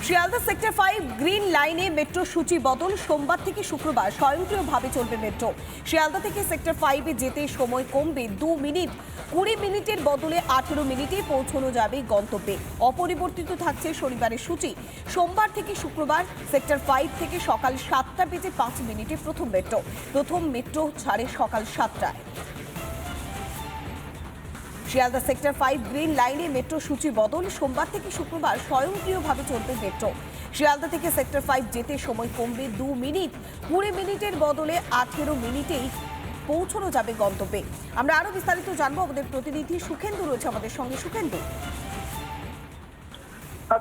Sealdah sector 5 green লাইনে metro সূচি বদল। সোমবার থেকে শুক্রবার স্বয়ংক্রিয়ভাবে চলবে মেট্রো। শিয়ালদা থেকে সেক্টর 5 এ যেতে সময় কমবে 2 মিনিট। 20 মিনিটের বদলে 18 মিনিটে পৌঁছানো যাবে গন্তব্যে। অপরিবর্তিত থাকছে শনিবারের সূচি। সোমবার থেকে শুক্রবার সেক্টর 5 থেকে সকাল 7:05 প্রথম মেট্রো ছাড়ে সকাল 7টায়। শিয়ালদা সেক্টর 5 গ্রিন লাইনে মেট্রো সূচি বদল। সোমবার থেকে শুক্রবার স্বয়ংক্রিয়ভাবে চলবে মেট্রো। শিয়ালদা থেকে সেক্টর 5 যেতে সময় কমবে 2 মিনিট। 20 মিনিটের বদলে 18 মিনিটেই পৌঁছানো যাবে গন্তব্যে। আমরা আরো বিস্তারিত জানবো, আমাদের প্রতিনিধি সুখেন্দু রয়েছে আমাদের সঙ্গে। সুখেন্দু,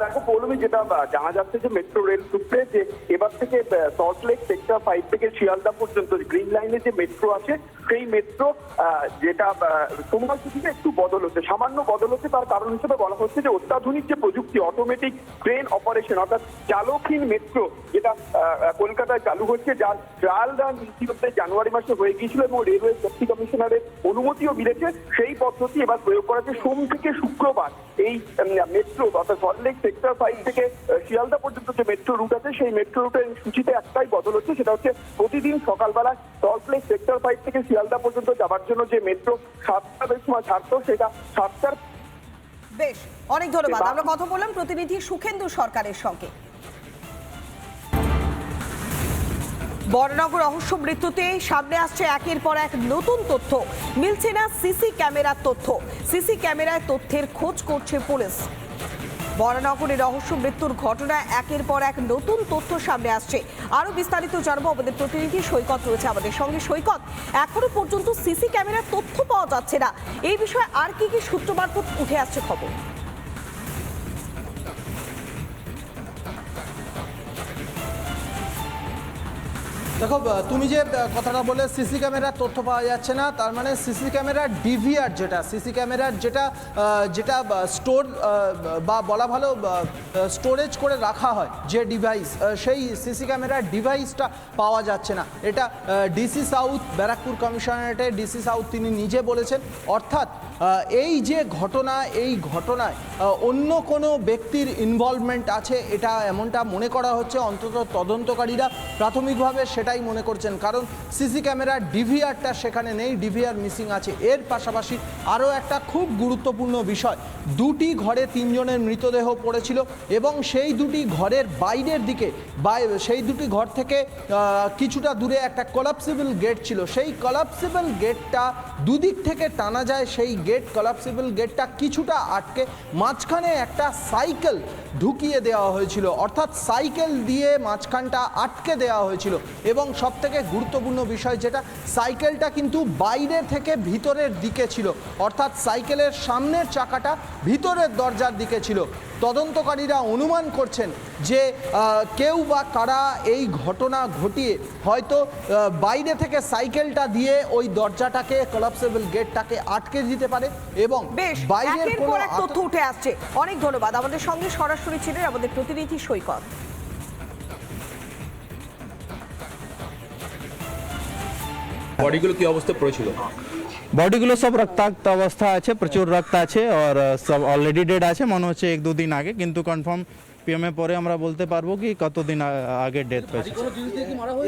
দেখো পৌলমী, যেটা জানা যাচ্ছে যে মেট্রো রেল সূত্রে যে এবার থেকে সল্টলেক সেক্টর 5 থেকে শিয়ালদা পর্যন্ত গ্রিন লাইনে যে মেট্রো আছে সেই মেট্রো যেটা সময়সূচিতে একটু বদল হচ্ছে, সামান্য বদল হচ্ছে। তার কারণ হিসেবে বলা হচ্ছে যে অত্যাধুনিক যে প্রযুক্তি, অটোমেটিক ট্রেন অপারেশন অর্থাৎ চালকহীন মেট্রো যেটা কলকাতায় চালু হচ্ছে, যার ট্রায়াল রান ইতিমধ্যে জানুয়ারি মাসে হয়ে গিয়েছিল এবং রেলওয়ে সেফটি কমিশনারের অনুমতিও মিলেছে। সেই পদ্ধতি এবার প্রয়োগ করা হচ্ছে। সোম থেকে শুক্রবার এই মেট্রো অর্থাৎ সল্টলেক সেক্টর 5 থেকে শিয়ালদা পর্যন্ত যে মেট্রো রুট আছে সেই মেট্রো রুটের সূচিতে একটাই বদল হচ্ছে, সেটা হচ্ছে প্রতিদিন সকালবেলা সল্টলেক সেক্টর 5 থেকে শিয়ালদা পর্যন্ত যাওয়ার জন্য যে মেট্রো 7টার সময় ছাড়তো সেটা 7টার। বেশ, অনেক ধন্যবাদ। আমরা কথা বললাম প্রতিনিধি সুখেন্দু সরকারের সঙ্গে। বড়নগর রহস্য মৃত্যুতে সামনে আসছে একের পর এক নতুন তথ্য। মিলছে না সিসি ক্যামেরার তথ্য। সিসি ক্যামেরায় তথ্যের খোঁজ করছে পুলিশ। বড়নগরের রহস্য মৃত্যুর ঘটনায় একের পর এক নতুন তথ্য সামনে আসছে। আরো বিস্তারিত জানবো, আমাদের প্রতিনিধি সৈকত রয়েছে আমাদের সঙ্গে। সৈকত, এখনো পর্যন্ত সিসি ক্যামেরার তথ্য পাওয়া যাচ্ছে না, এই বিষয়ে আর কি কি সূত্র মারফত উঠে আসছে খবর? দেখো, তুমি যে কথাটা বলে সিসি ক্যামেরার তথ্য পাওয়া যাচ্ছে না, তার মানে সিসি ক্যামেরার ডিভিআর সিসি ক্যামেরার যেটা স্টোর বা বলা ভালো স্টোরেজ করে রাখা হয় যে ডিভাইস, সেই সিসি ক্যামেরার ডিভাইসটা পাওয়া যাচ্ছে না। এটা ডিসি সাউথ, ব্যারাকপুর কমিশনারেটে ডিসি সাউথ তিনি নিজে বলেছেন। অর্থাৎ এই যে ঘটনা, এই ঘটনায় অন্য কোনো ব্যক্তির ইনভলভমেন্ট আছে, এটা এমনটা মনে করা হচ্ছে। অন্তত তদন্তকারীরা প্রাথমিকভাবে সেটাই মনে করছেন, কারণ সিসি ক্যামেরার ডিভিআরটা সেখানে নেই, ডিভিআর মিসিং আছে। এর পাশাপাশি আরও একটা খুব গুরুত্বপূর্ণ বিষয়, দুটি ঘরে 3 জনের মৃতদেহ পড়েছিল এবং সেই দুটি ঘরের বাইরের দিকে সেই দুটি ঘর থেকে কিছুটা দূরে একটা কলাপসিবল গেট ছিল। সেই কলাপসিবল গেটটা দুদিক থেকে টানা যায়, সেই কলাপসিবল গেটটা কিছুটা আটকে মাঝখানে একটা সাইকেল ঢুকিয়ে দেওয়া হয়েছিল, অর্থাৎ সাইকেল দিয়ে মাঝখানটা আটকে দেওয়া হয়েছিল। এবং সবথেকে গুরুত্বপূর্ণ বিষয় যেটা, সাইকেলটা কিন্তু বাইরে থেকে ভিতরের দিকে ছিল, অর্থাৎ সাইকেলের সামনের চাকাটা ভিতরের দরজার দিকে ছিল। তদন্তকারীরা অনুমান করছেন যে কেউ বা কারা এই ঘটনা ঘটিয়ে হয়তো বাইরে থেকে সাইকেলটা দিয়ে ওই দরজাটাকে, কলাপসেবল গেটটাকে আটকে দিতে পারে এবং বাইরের কোনো তথ্য উঠে আসছে। অনেক ধন্যবাদ। আমাদের সঙ্গে সরাসরি ছিলেন আমাদের প্রতিনিধি সৈকত। বডিগুলো কি অবস্থা পড়েছিল? বডিগুলো সব রক্তাক্ত অবস্থা আছে, প্রচুর রক্ত আছে, আর সব অলরেডি ডেড আছে, মনে হচ্ছে 1-2 দিন আগে, কিন্তু কনফার্ম পিএমএ পরে আমরা বলতে পারবো কি কতদিন আগে ডেথ হয়েছে।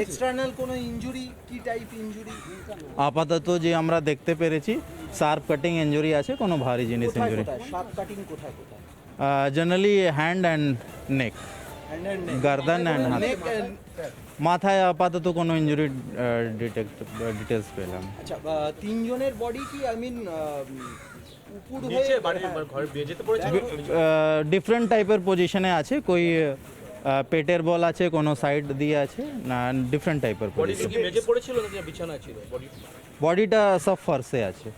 এক্সটার্নাল কোনো ইনজুরি, কি টাইপ ইনজুরি? আপাতত যে আমরা দেখতে পেরেছি শার্প কাটিং ইনজুরি আছে, কোনো ভারী জিনিস ইনজুরি। শার্প কাটিং কোথায় কোথায়? জেনারেলি হ্যান্ড অ্যান্ড নেক, गर्दन অ্যান্ড হাত। মাথায় আপাতত কোনো ইনজুরি ডিটেলস পেলাম। আচ্ছা, 3 জনের বডি কি ডিফারেন্ট টাইপের পজিশনে আছে, কই পেটের বল আছে, কোনো সাইড দিয়ে আছে, না ডিফারেন্ট টাইপের পজিশন। বডিটা সব ফার্সে আছে।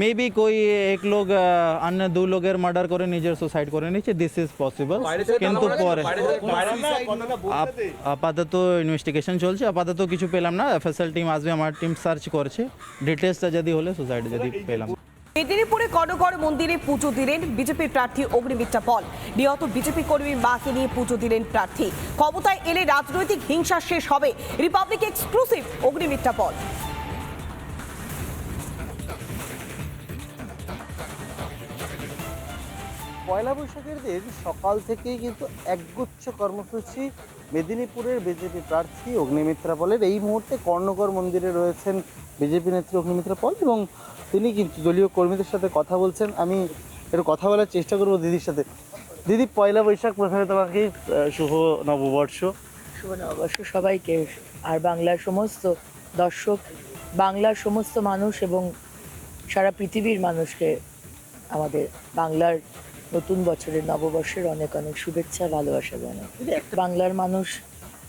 মেবি कोई एक लोग अन्य 2 লোকের মার্ডার করে নিজের সুসাইড করে নিচ্ছে, দিস ইজ পসিবল। কিন্তু পরে আপাতত ইনভেস্টিগেশন চলছে, আপাতত কিছু পেলাম না। এফএসএল টিম আসবে, আমার টিম সার্চ করছে, ডিটেলসটা যদি হলে সুসাইড যদি পেলাম। মেদিনীপুরে কনকর মন্দিরে পুজো দিলেন বিজেপি প্রার্থী অগ্নিমিত্রা পল। নিহত বিজেপি কর্মীর মাকে নিয়ে পুজো দিলেন প্রার্থী। ক্ষমতায় এলে রাজনৈতিক হিংসা শেষ হবে, রিপাবলিক এক্সক্লুসিভ অগ্নিমিত্রা পল। পয়লা বৈশাখের দিন সকাল থেকেই কিন্তু একগুচ্ছ কর্মসূচি মেদিনীপুরের বিজেপি প্রার্থী অগ্নিমিত্রা পলের। এই মুহূর্তে কর্ণগর মন্দিরে রয়েছেন বিজেপি নেত্রী অগ্নিমিত্রা পল এবং তিনি কিন্তু দলীয় কর্মীদের সাথে কথা বলছেন। আমি একটু কথা বলার চেষ্টা করবো দিদির সাথে। দিদি, পয়লা বৈশাখ প্রথমে তোমাকে শুভ নববর্ষ। শুভ নববর্ষ সবাইকে, আর বাংলার সমস্ত দর্শক, বাংলার সমস্ত মানুষ এবং সারা পৃথিবীর মানুষকে আমাদের বাংলার নতুন বছরের নববর্ষের অনেক অনেক শুভেচ্ছা, ভালোবাসা জানাই। বাংলার মানুষ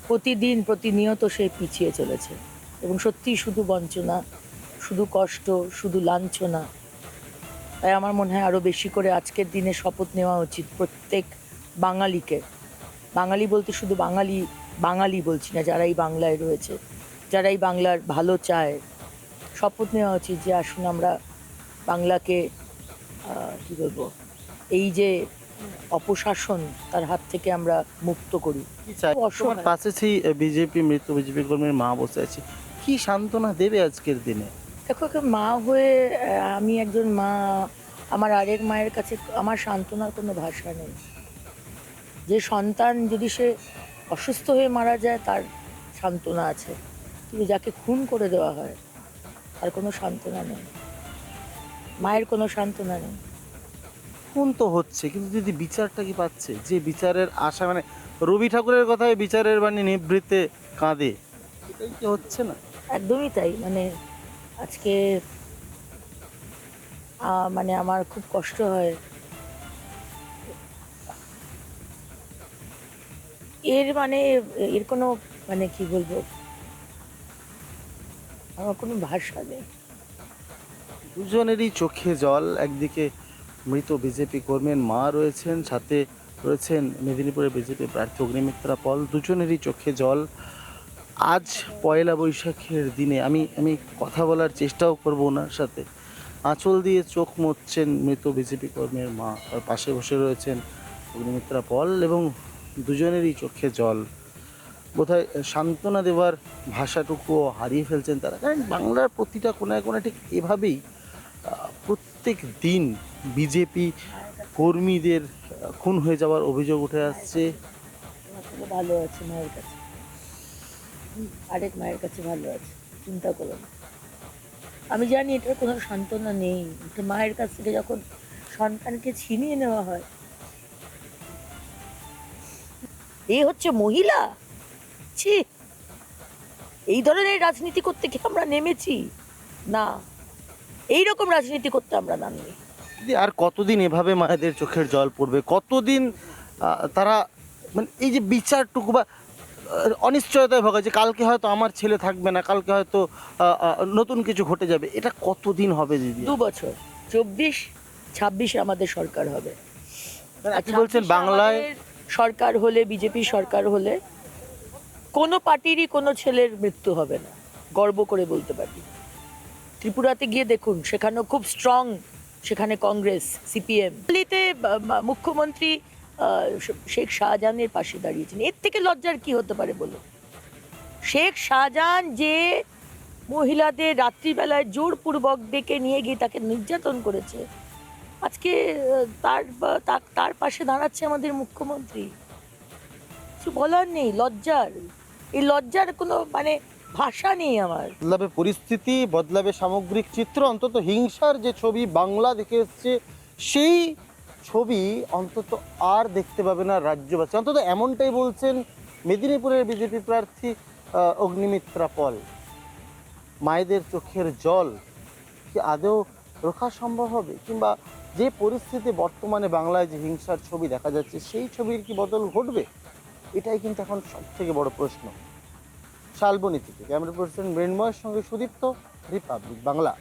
প্রতিদিন প্রতিনিয়ত সে পিছিয়ে চলেছে এবং সত্যি শুধু বঞ্চনা, শুধু কষ্ট, শুধু লাঞ্ছনা। তাই আমার মনে হয় আরও বেশি করে আজকের দিনে শপথ নেওয়া উচিত প্রত্যেক বাঙালিকে। বাঙালি বলতে শুধু বাঙালি বলছি না, যারা এই বাংলায় রয়েছে, যারা এই বাংলার ভালো চায়, শপথ নেওয়া উচিত যে আসুন আমরা বাংলাকে কী বলবো, এই যে অপশাসন তার হাত থেকে আমরা মুক্ত করি। তোমার পাশে সেই মৃত বিজেপি কর্মীর মা বসে আছে, কি সান্ত্বনা দেবে আজকের দিনে? দেখো, মা হয়ে আমি একজন মা, আমার আরেক মায়ের কাছে আমার সান্ত্বনার কোনো ভাষা নেই। যে সন্তান যদি সে অসুস্থ হয়ে মারা যায় তার সান্ত্বনা আছে, কিন্তু যাকে খুন করে দেওয়া হয় তার কোনো সান্ত্বনা নেই, মায়ের কোনো সান্ত্বনা নেই। খুন তো হচ্ছে, কিন্তু দিদি বিচারটা কি পাচ্ছে? যে বিচারের আশা, মানে রবি ঠাকুরের কথায় বিচারের বাণী নিভৃতে কাঁদে, এটাই কি হচ্ছে না? একদমই তাই। মানে আজকে মানে আমার খুব কষ্ট হয়। এর কোনো মানে কি বলবো, আমার কোনো ভাষা নেই। দুজনেরই চোখে জল। একদিকে মৃত বিজেপি কর্মীর মা রয়েছেন, সাথে রয়েছেন মেদিনীপুরের বিজেপি প্রার্থী অগ্নিমিত্রা পল। দুজনেরই চোখে জল। আজ পয়লা বৈশাখের দিনে আমি কথা বলার চেষ্টাও করব ওনার সাথে। আঁচল দিয়ে চোখ মুছছেন মৃত বিজেপি কর্মীর মা, তার পাশে বসে রয়েছেন অগ্নিমিত্রা পল এবং দুজনেরই চোখে জল। বোধহয় সান্ত্বনা দেওয়ার ভাষাটুকুও হারিয়ে ফেলছেন তারা। কারণ বাংলার প্রতিটা কোনায় কোনায় ঠিক এভাবেই প্রত্যেক দিন বিজেপি কর্মীদের খুন হয়ে যাওয়ার অভিযোগ উঠে আসছে। ভালো আছে মায়ের কাছে, আরেক মায়ের কাছে ভালো আছে, চিন্তা করো না। আমি জানি এটার কোনো সান্ত্বনা নেই। মায়ের কাছ থেকে যখন সন্তানকে ছিনিয়ে নেওয়া হয়, এই হচ্ছে মহিলা। ছি, এই ধরনের রাজনীতি করতে কি আমরা নেমেছি? না, এইরকম রাজনীতি করতে আমরা নামিনি। আর কতদিন এভাবে মায়েদের চোখের জল পড়বে? কতদিন তারা মানে এই যে বিচারটুকু বা অনিশ্চয়তায় ভোগে, যে কালকে হয়তো আমার ছেলে থাকবে না, কালকে হয়তো নতুন কিছু ঘটে যাবে, এটা কতদিন হবে দিদি? 2 বছর, 24-26 আমাদের সরকার হবে। আপনি বলছেন বাংলায় সরকার হলে, বিজেপি সরকার হলে কোনো পার্টিরই কোনো ছেলের মৃত্যু হবে না, গর্ব করে বলতে পারি। ত্রিপুরাতে গিয়ে দেখুন, সেখানেও খুব স্ট্রং, সেখানে কংগ্রেস, সিপিএম। দিল্লিতে মুখ্যমন্ত্রী শেখ শাহজাহানের পাশে দাঁড়িয়েছেন। এর থেকে লজ্জার কি হতে পারে বলো? শেখ শাহজাহান যে মহিলাদের রাত্রিবেলায় জোরপূর্বক ডেকে নিয়ে গিয়ে তাকে নির্যাতন করেছে, আজকে তার পাশে দাঁড়াচ্ছে আমাদের মুখ্যমন্ত্রী। কিছু বলার নেই, লজ্জার, এই লজ্জার কোনো মানে ভাষা নেই আমার। বদলাবে পরিস্থিতি, বদলাবে সামগ্রিক চিত্র। অন্তত হিংসার যে ছবি বাংলা দেখে এসছে, সেই ছবি অন্তত আর দেখতে পাবে না রাজ্যবাসী। অন্তত এমনটাই বলছেন মেদিনীপুরের বিজেপি প্রার্থী অগ্নিমিত্রা পল। মায়েদের চোখের জল কি আদৌ রক্ষা সম্ভব হবে? কিংবা যে পরিস্থিতি বর্তমানে বাংলায় যে হিংসার ছবি দেখা যাচ্ছে, সেই ছবির কি বদল ঘটবে? এটাই কিন্তু এখন সব থেকে বড় প্রশ্ন। শালবনী থেকে ক্যামেরা পার্সন মৃন্ময়ের সঙ্গে সুদীপ্ত, রিপাবলিক বাংলা।